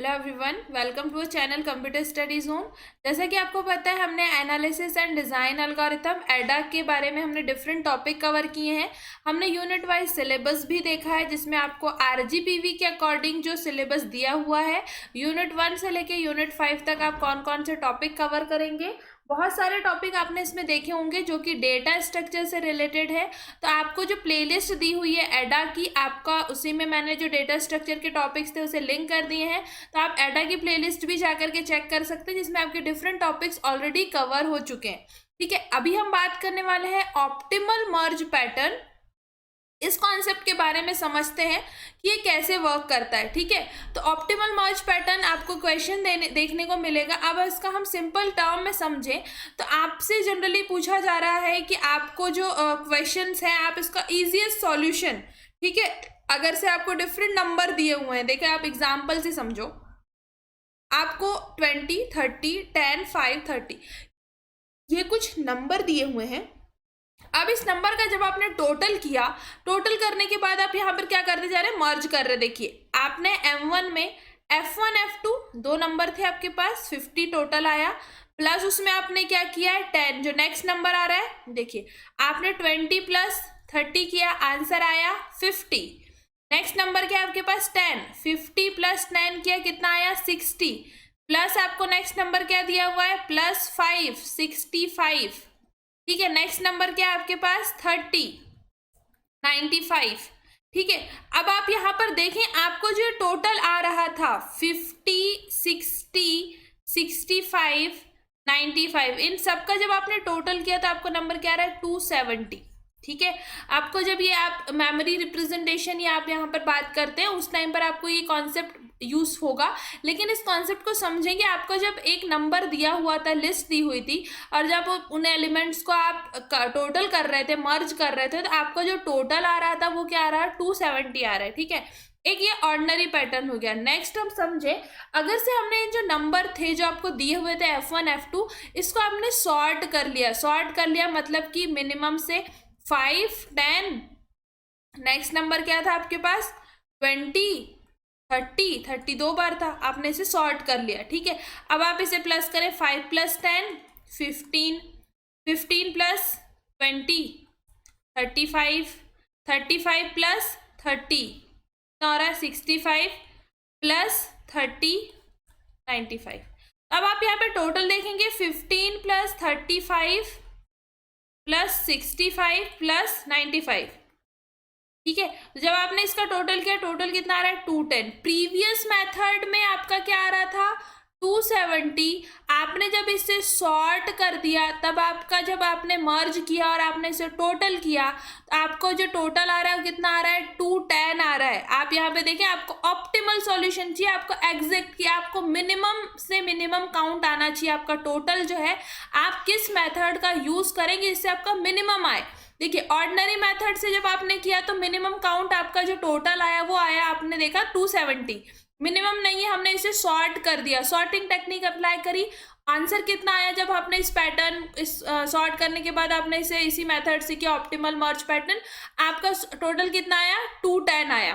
Hello everyone, welcome to channel computer studies home. जैसा कि आपको पता है, हमने एनालिसिस एंड डिज़ाइन एल्गोरिथम एडा के बारे में हमने डिफरेंट टॉपिक कवर किए हैं। हमने यूनिट वाइज सिलेबस भी देखा है, जिसमें आपको आरजीपीवी के अकॉर्डिंग जो सिलेबस दिया हुआ है, यूनिट 1 से लेके यूनिट 5 तक आप कौन कौन से टॉपिक कवर करेंगे। बहुत सारे टॉपिक आपने इसमें देखे होंगे जो कि डेटा स्ट्रक्चर से रिलेटेड है। तो आपको जो प्लेलिस्ट दी हुई है एडा की, आपका उसी में मैंने जो डेटा स्ट्रक्चर के टॉपिक्स थे उसे लिंक कर दिए हैं। तो आप एडा की प्लेलिस्ट भी जाकर के चेक कर सकते हैं, जिसमें आपके डिफरेंट टॉपिक्स ऑलरेडी कवर हो चुके हैं। ठीक है, अभी हम बात करने वाले हैं ऑप्टिमल मर्ज पैटर्न। इस कॉन्सेप्ट के बारे में समझते हैं कि ये कैसे वर्क करता है। ठीक है, तो ऑप्टिमल मर्ज पैटर्न आपको क्वेश्चन देखने को मिलेगा। अब इसका हम सिंपल टर्म में समझें तो आपसे जनरली पूछा जा रहा है कि आपको जो क्वेश्चंस हैं, आप इसका इजीएस्ट सॉल्यूशन, ठीक है, अगर से आपको डिफरेंट नंबर दिए हुए हैं, देखिए आप एग्जाम्पल से समझो, आपको 20, 30, 10, 5, 30 ये कुछ नंबर दिए हुए हैं। अब इस नंबर का जब आपने टोटल किया, टोटल करने के बाद आप यहाँ पर क्या करते जा रहे हैं, मर्ज कर रहे हैं। देखिए आपने M1 में F1 F2 दो नंबर थे आपके पास, 50 टोटल आया, प्लस उसमें आपने क्या किया है 10, जो नेक्स्ट नंबर आ रहा है, देखिए आपने 20 प्लस 30 किया, आंसर आया 50। नेक्स्ट नंबर क्या है आपके पास 10, 50 प्लस 10 किया, कितना आया 60, प्लस आपको नेक्स्ट नंबर क्या दिया हुआ है +5, 65। ठीक है, नेक्स्ट नंबर क्या है आपके पास 30, 95। ठीक है, अब आप यहाँ पर देखें, आपको जो टोटल आ रहा था 50, 60, 65, 95, इन सबका जब आपने टोटल किया तो आपको नंबर क्या आ रहा है 270। ठीक है, आपको जब ये आप मेमोरी रिप्रेजेंटेशन या आप यहाँ पर बात करते हैं उस टाइम पर आपको ये कॉन्सेप्ट यूज होगा। लेकिन इस कॉन्सेप्ट को समझेंगे, आपको जब एक नंबर दिया हुआ था, लिस्ट दी हुई थी, और जब उन एलिमेंट्स को आप टोटल कर रहे थे, मर्ज कर रहे थे, तो आपका जो टोटल आ रहा था वो क्या आ रहा है 270 आ रहा है। ठीक है, एक ये ऑर्डिनरी पैटर्न हो गया। नेक्स्ट हम समझे, अगर से हमने जो नंबर थे जो आपको दिए हुए थे F1 F2, इसको आपने सॉर्ट कर लिया। सॉर्ट कर लिया मतलब कि मिनिमम से 5, 10, नेक्स्ट नंबर क्या था आपके पास 20, 30, 30 दो बार था, आपने इसे सॉर्ट कर लिया। ठीक है, अब आप इसे प्लस करें, 5 + 10 15, 15 + 20 35, 35 + 30 कितना हो रहा है 65 + 30 95। अब आप यहाँ पे टोटल देखेंगे 15 + 35 + 65 + 95। ठीक है, तो जब आपने इसका टोटल किया, टोटल कितना आ रहा है 210। प्रीवियस मेथड में आपका क्या आ रहा था 270। आपने जब इसे सॉर्ट कर दिया, तब आपका जब आपने मर्ज किया और आपने इसे टोटल किया, तो आपको जो टोटल आ रहा है वो कितना आ रहा है 210 आ रहा है। आप यहाँ पे देखें, आपको ऑप्टिमल सॉल्यूशन चाहिए, आपको एग्जैक्ट किया, आपको मिनिमम से मिनिमम काउंट आना चाहिए। आपका टोटल जो है आप किस मेथड का यूज करेंगे इससे आपका मिनिमम आए। देखिए ऑर्डिनरी मेथड से जब आपने किया तो मिनिमम काउंट आपका जो टोटल आया वो आया, आपने देखा 270, मिनिमम नहीं है, हमने इसे सॉर्ट कर दिया, सॉर्टिंग टेक्निक अप्लाई करी। आंसर कितना आया जब आपने इस पैटर्न, इस सॉर्ट करने के बाद आपने इसे इसी मेथड से किया ऑप्टिमल मर्ज पैटर्न, आपका टोटल कितना आया 210 आया।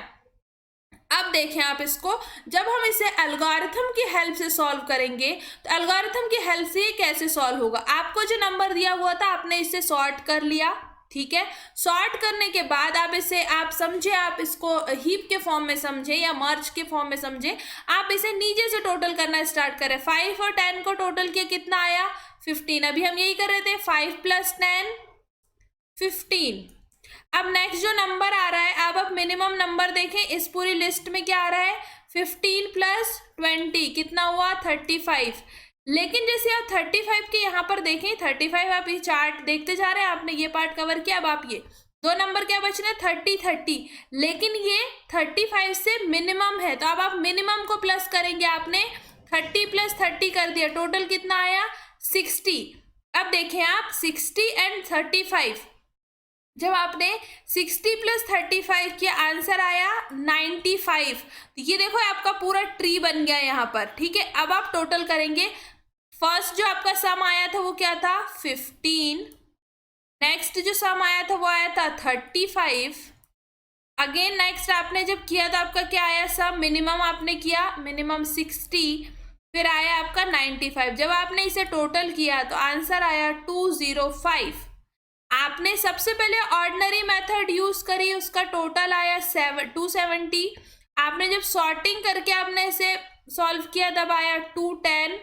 अब देखें आप इसको, जब हम इसे एल्गोरिथम की हेल्प से सॉल्व करेंगे, तो एल्गोरिथम की हेल्प से ये कैसे सॉल्व होगा। आपको जो नंबर दिया हुआ था आपने इसे सॉर्ट कर लिया। ठीक है, सॉर्ट करने के बाद आप इसे, आप समझे, आप इसको हीप के फॉर्म में समझे या मर्ज के फॉर्म में समझे, आप इसे नीचे से टोटल करना स्टार्ट करें। 5 और 10 को टोटल किया, कितना आया 15। अभी हम यही कर रहे थे, 5 + 10 15। अब नेक्स्ट जो नंबर आ रहा है, अब आप मिनिमम नंबर देखें, इस पूरी लिस्ट में क्या आ रहा है 15 + 20 कितना हुआ 35। लेकिन जैसे आप 35 के यहाँ पर देखें, 35 आप ये चार्ट देखते जा रहे हैं, आपने ये पार्ट कवर किया, अब आप ये दो नंबर क्या बच रहे हैं 30, 30, लेकिन ये 35 से मिनिमम है, तो अब आप मिनिमम को प्लस करेंगे। आपने 30 + 30 कर दिया, टोटल कितना आया 60। अब देखें आप 60 एंड 35, जब आपने 60 + 35 किया, आंसर आया 95। तो ये देखो आपका पूरा ट्री बन गया यहाँ पर। ठीक है, अब आप टोटल करेंगे, फर्स्ट जो आपका सम आया था वो क्या था 15, नेक्स्ट जो सम आया था वो आया था 35, अगेन नेक्स्ट आपने जब किया तो आपका क्या आया सब, मिनिमम आपने किया मिनिमम 60, फिर आया आपका 95। जब आपने इसे टोटल किया तो आंसर आया 205। आपने सबसे पहले ऑर्डिनरी मेथड यूज करी, उसका टोटल आया 270। आपने जब सॉर्टिंग करके आपने इसे सॉल्व किया तब आया 210।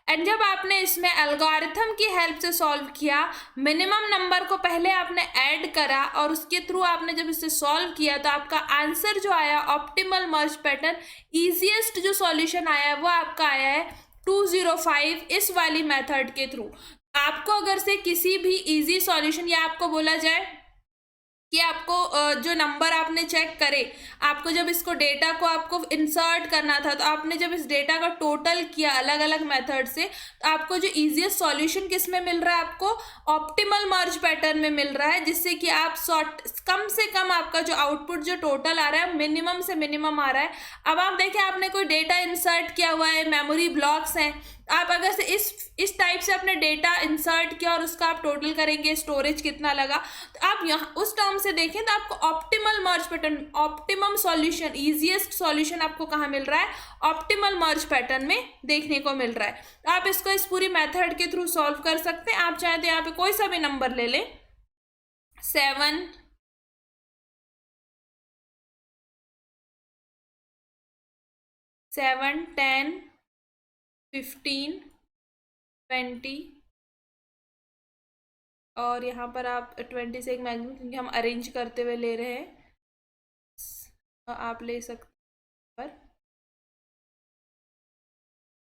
एंड जब आपने इसमें एल्गोरिथम की हेल्प से सॉल्व किया, मिनिमम नंबर को पहले आपने ऐड करा और उसके थ्रू आपने जब इसे सॉल्व किया तो आपका आंसर जो आया ऑप्टिमल मर्ज पैटर्न, इजीएस्ट जो सॉल्यूशन आया वो आपका आया है 205 इस वाली मेथड के थ्रू। आपको अगर से किसी भी इजी सॉल्यूशन या आपको बोला जाए कि आपको जो नंबर आपने चेक करे, आपको जब इसको डेटा को आपको इंसर्ट करना था तो आपने जब इस डेटा का टोटल किया अलग अलग मेथड से, तो आपको जो इजीएस्ट सॉल्यूशन किस में मिल रहा है, आपको ऑप्टिमल मर्ज पैटर्न में मिल रहा है, जिससे कि आप कम से कम आपका जो आउटपुट जो टोटल आ रहा है मिनिमम से मिनिमम आ रहा है। अब आप देखें आपने कोई डेटा इंसर्ट किया हुआ है, मेमोरी ब्लॉक्स हैं, आप अगर से इस टाइप से अपने डेटा इंसर्ट किया और उसका आप टोटल करेंगे स्टोरेज कितना लगा, तो आप यहाँ उस टर्म से देखें तो आपको optimal merge pattern, optimum solution, easiest solution आपको कहाँ मिल रहा है, ऑप्टिमल मर्ज पैटर्न में देखने को मिल रहा है। तो आप इसको इस पूरी मेथड के थ्रू सॉल्व कर सकते हैं। आप चाहे तो यहाँ पे कोई सा भी नंबर ले लें, 7, 7, 10, 15, 20 और यहाँ पर आप 20 से एक मैक्सिमम, क्योंकि हम अरेंज करते हुए ले रहे हैं, आप ले सकते पर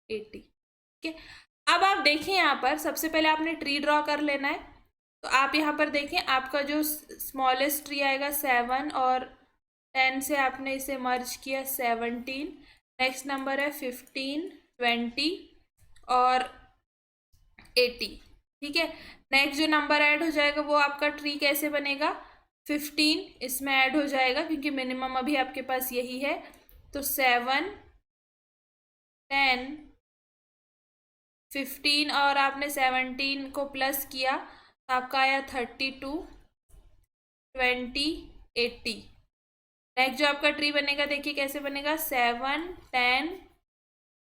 80। ठीक है, अब आप देखें यहाँ पर सबसे पहले आपने ट्री ड्रॉ कर लेना है। तो आप यहाँ पर देखें आपका जो स्मॉलेस्ट ट्री आएगा 7 और 10 से आपने इसे मर्ज किया 17। नेक्स्ट नंबर है 15, 20 और 80। ठीक है, नेक्स्ट जो नंबर ऐड हो जाएगा वो आपका ट्री कैसे बनेगा, 15 इसमें ऐड हो जाएगा क्योंकि मिनिमम अभी आपके पास यही है। तो 7, 10, 15 और आपने 17 को प्लस किया तो आपका आया 32, 20, 80। नेक्स्ट जो आपका ट्री बनेगा देखिए कैसे बनेगा, 7, 10,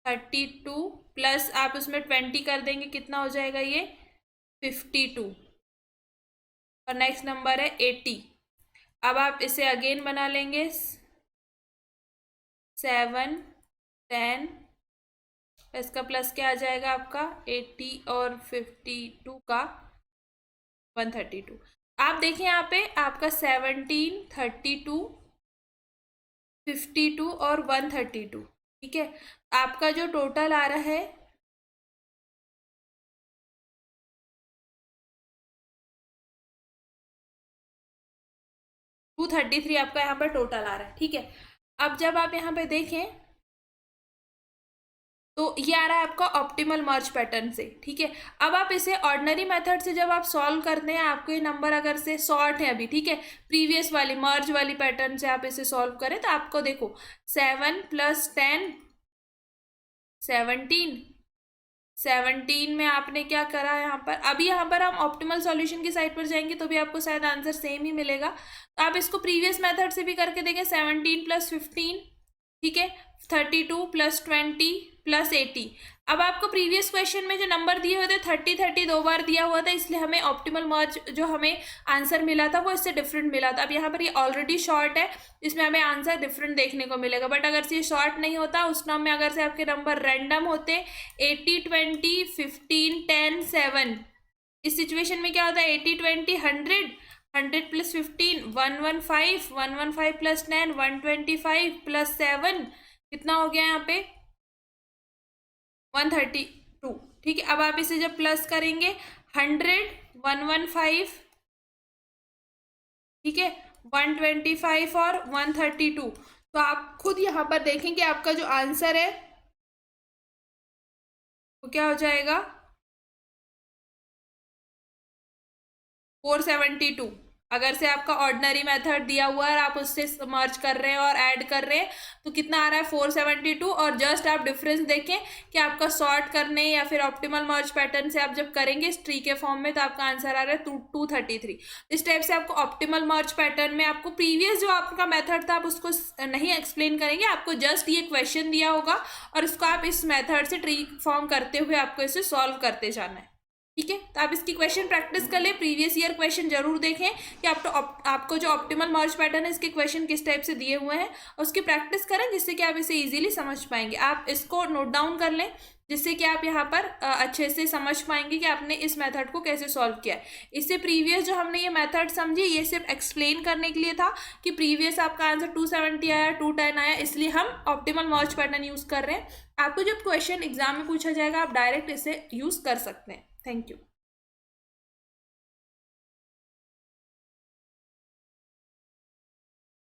32 प्लस आप उसमें 20 कर देंगे, कितना हो जाएगा ये 52 और नेक्स्ट नंबर है 80। अब आप इसे अगेन बना लेंगे, 7, 10 इसका प्लस क्या आ जाएगा आपका 80 और 52 का 132। आप देखिए यहाँ पे आपका 17, 32, 52 और 132। ठीक है, आपका जो टोटल आ रहा है 233 आपका यहाँ पर टोटल आ रहा है। ठीक है, अब जब आप यहाँ पे देखें तो ये आ रहा है आपका ऑप्टिमल मर्ज पैटर्न से। ठीक है, अब आप इसे ऑर्डिनरी मेथड से जब आप सॉल्व करते हैं, आपके नंबर अगर से शॉर्ट है अभी, ठीक है, प्रीवियस वाली मर्ज वाली पैटर्न से आप इसे सॉल्व करें तो आपको देखो 7 + 10, 17, 17 में आपने क्या करा यहाँ पर, अभी यहाँ पर हम ऑप्टिमल सॉल्यूशन की साइड पर जाएंगे तो भी आपको शायद आंसर सेम ही मिलेगा। तो आप इसको प्रीवियस मेथड से भी करके देखें, 17 + 15, ठीक है, 32 + 20 + 80। अब आपको प्रीवियस क्वेश्चन में जो नंबर दिए हुए थे 30, 30 दो बार दिया हुआ था, इसलिए हमें ऑप्टिमल मर्ज जो हमें आंसर मिला था वो इससे डिफरेंट मिला था। अब यहाँ पर ये ऑलरेडी शॉर्ट है, इसमें हमें आंसर डिफरेंट देखने को मिलेगा। बट अगर से ये शॉर्ट नहीं होता, उस टर्म में अगर से आपके नंबर रैंडम होते 80, 20, 15, 10, 7, इस सिचुएशन में क्या होता है 80, 20, 100, 100 + 15 115, 115 + 10 125 + 7 कितना हो गया यहाँ पे 132। ठीक है, अब आप इसे जब प्लस करेंगे 100, 115, ठीक है, 125 और 132, तो आप खुद यहाँ पर देखें कि आपका जो आंसर है वो क्या हो जाएगा 472। अगर से आपका ऑर्डिनरी मेथड दिया हुआ है और आप उससे मर्ज कर रहे हैं और ऐड कर रहे हैं तो कितना आ रहा है 472, और जस्ट आप डिफरेंस देखें कि आपका सॉर्ट करने या फिर ऑप्टिमल मर्ज पैटर्न से आप जब करेंगे इस ट्री के फॉर्म में तो आपका आंसर आ रहा है 233। इस टाइप से आपको ऑप्टिमल मर्ज पैटर्न में आपको प्रीवियस जो आपका मेथड था आप उसको नहीं एक्सप्लेन करेंगे, आपको जस्ट ये क्वेश्चन दिया होगा और उसको आप इस मेथड से ट्री फॉर्म करते हुए आपको इसे सॉल्व करते जाना है। ठीक है, तो आप इसकी क्वेश्चन प्रैक्टिस कर ले, प्रीवियस ईयर क्वेश्चन जरूर देखें कि आपको जो ऑप्टिमल मर्ज पैटर्न है इसके क्वेश्चन किस टाइप से दिए हुए हैं और उसकी प्रैक्टिस करें जिससे कि आप इसे इजीली समझ पाएंगे। आप इसको नोट डाउन कर लें जिससे कि आप यहाँ पर अच्छे से समझ पाएंगे कि आपने इस मेथड को कैसे सॉल्व किया है। इससे प्रीवियस जो हमने ये मेथड समझी ये सिर्फ एक्सप्लेन करने के लिए था कि प्रीवियस आपका आंसर 270 आया, 210 आया, इसलिए हम ऑप्टिमल मर्ज पैटर्न यूज कर रहे हैं। आपको जब क्वेश्चन एग्जाम में पूछा जाएगा आप डायरेक्ट इसे यूज कर सकते हैं। Thank you.